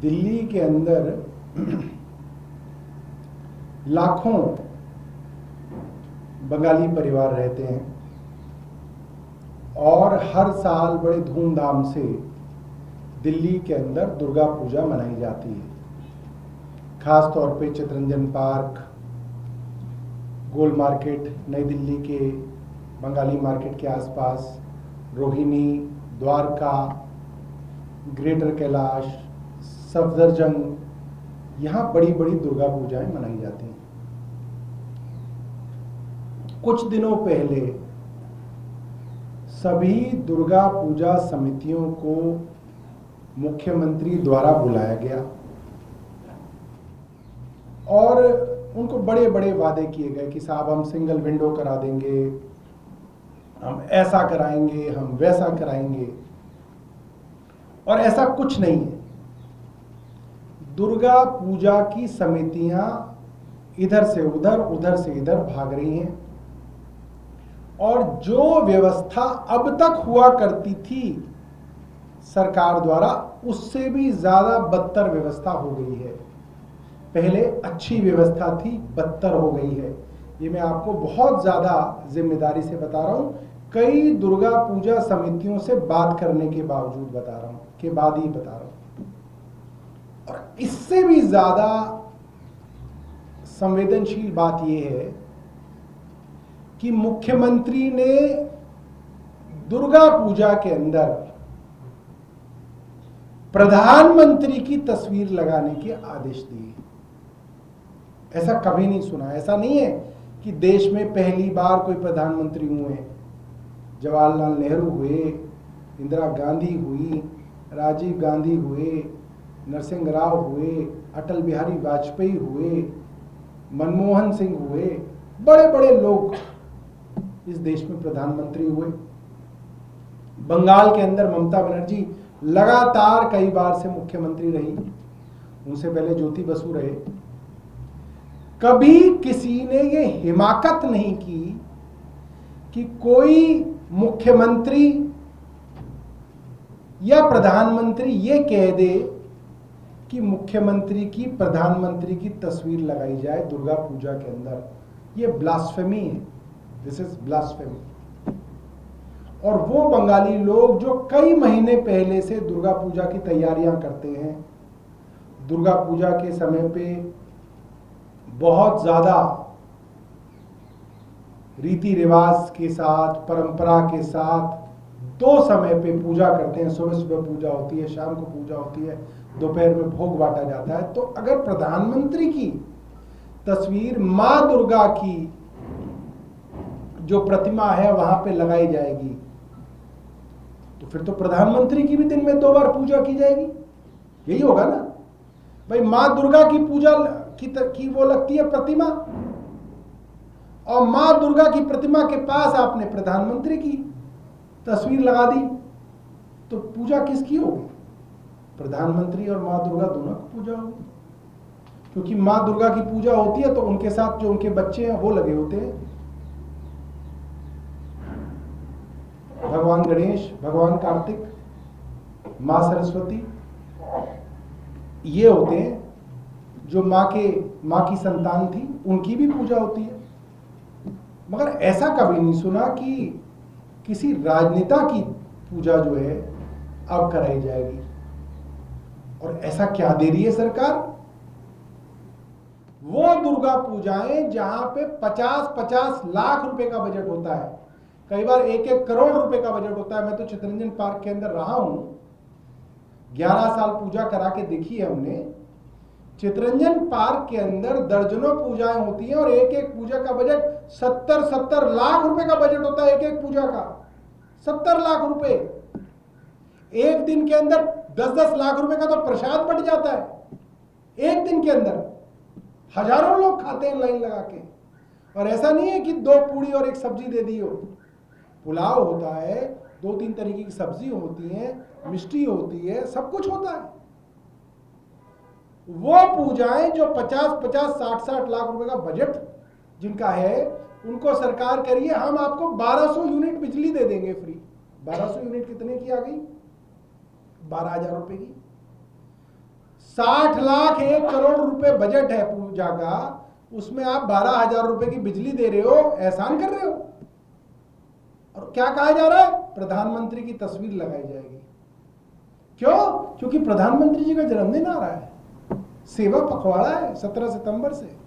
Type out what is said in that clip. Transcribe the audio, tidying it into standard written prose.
दिल्ली के अंदर लाखों बंगाली परिवार रहते हैं और हर साल बड़े धूमधाम से दिल्ली के अंदर दुर्गा पूजा मनाई जाती है। खास तौर पे चितरंजन पार्क, गोल मार्केट, नई दिल्ली के बंगाली मार्केट के आसपास, रोहिणी, द्वारका, ग्रेटर कैलाश, सफदरजंग, यहाँ बड़ी बड़ी दुर्गा पूजाएं मनाई जाती हैं। कुछ दिनों पहले सभी दुर्गा पूजा समितियों को मुख्यमंत्री द्वारा बुलाया गया और उनको बड़े बड़े वादे किए गए कि साहब हम सिंगल विंडो करा देंगे, हम ऐसा कराएंगे, हम वैसा कराएंगे, और ऐसा कुछ नहीं है। दुर्गा पूजा की समितियां इधर से उधर, उधर से इधर भाग रही हैं और जो व्यवस्था अब तक हुआ करती थी सरकार द्वारा, उससे भी ज्यादा बदतर व्यवस्था हो गई है। पहले अच्छी व्यवस्था थी, बदतर हो गई है। ये मैं आपको बहुत ज्यादा जिम्मेदारी से बता रहा हूं, कई दुर्गा पूजा समितियों से बात करने के बावजूद बता रहा हूं, के बाद ही बता रहा हूं। और इससे भी ज्यादा संवेदनशील बात यह है कि मुख्यमंत्री ने दुर्गा पूजा के अंदर प्रधानमंत्री की तस्वीर लगाने के आदेश दिए। ऐसा कभी नहीं सुना। ऐसा नहीं है कि देश में पहली बार कोई प्रधानमंत्री हुए। जवाहरलाल नेहरू हुए, इंदिरा गांधी हुई, राजीव गांधी हुए, नरसिंह राव हुए, अटल बिहारी वाजपेयी हुए, मनमोहन सिंह हुए, बड़े बड़े लोग इस देश में प्रधानमंत्री हुए। बंगाल के अंदर ममता बनर्जी लगातार कई बार से मुख्यमंत्री रही, उनसे पहले ज्योति बसु रहे। कभी किसी ने ये हिमाकत नहीं की कि कोई मुख्यमंत्री या प्रधानमंत्री ये कह दे कि मुख्यमंत्री की, प्रधानमंत्री की तस्वीर लगाई जाए दुर्गा पूजा के अंदर। ये ब्लास्फेमी है, दिस इज ब्लास्फेमी। और वो बंगाली लोग जो कई महीने पहले से दुर्गा पूजा की तैयारियां करते हैं, दुर्गा पूजा के समय पे बहुत ज्यादा रीति रिवाज के साथ, परंपरा के साथ दो समय पे पूजा करते हैं। सुबह सुबह पूजा होती है, शाम को पूजा होती है, दोपहर में भोग बांटा जाता है। तो अगर प्रधानमंत्री की तस्वीर मां दुर्गा की जो प्रतिमा है वहां पे लगाई जाएगी, तो फिर तो प्रधानमंत्री की भी दिन में 2 बार पूजा की जाएगी। यही होगा ना भाई। मां दुर्गा की पूजा की वो लगती है प्रतिमा, और मां दुर्गा की प्रतिमा के पास आपने प्रधानमंत्री की तस्वीर लगा दी, तो पूजा किसकी होगी? प्रधानमंत्री और मां दुर्गा दोनों की पूजा होगी। क्योंकि मां दुर्गा की पूजा होती है तो उनके साथ जो उनके बच्चे हैं वो लगे होते हैं। भगवान गणेश, भगवान कार्तिक, मां सरस्वती, ये होते हैं जो मां की संतान थी, उनकी भी पूजा होती है। मगर ऐसा कभी नहीं सुना कि किसी राजनेता की पूजा जो है अब कराई जाएगी। और ऐसा क्या दे रही है सरकार? वो दुर्गा पूजाएं जहां पे 50-50 लाख रुपए का बजट होता है, कई बार 1-1 करोड़ रुपए का बजट होता है। मैं तो चितरंजन पार्क के अंदर रहा हूं, 11 साल पूजा करा के देखी है हमने। चितरंजन पार्क के अंदर दर्जनों पूजाएं होती हैं और एक एक पूजा का बजट 70-70 लाख रुपए का बजट होता है। एक एक पूजा का 70 लाख रुपए। एक दिन के अंदर 10-10 लाख रुपए का तो प्रसाद बट जाता है। एक दिन के अंदर हजारों लोग खाते हैं लाइन लगा के। और ऐसा नहीं है कि 2 पूड़ी और 1 सब्जी दे दी हो। पुलाव होता है, 2-3 तरीके की सब्जी होती है, मिष्टी होती है, सब कुछ होता है। वो पूजाएं जो 50-50, 60-60 लाख रुपए का बजट जिनका है, उनको सरकार करिए हम आपको 1200 यूनिट बिजली दे देंगे फ्री। 1200 यूनिट कितने की आ गई? 12,000 रुपए की। 60 लाख 1 करोड़ रुपए बजट है पूजा का, उसमें आप 12,000 रुपए की बिजली दे रहे हो, एहसान कर रहे हो। और क्या कहा जा रहा है? प्रधानमंत्री की तस्वीर लगाई जाएगी। क्यों? क्योंकि प्रधानमंत्री जी का जन्मदिन आ रहा है, सेवा पखवाड़ा है 17 सितंबर से।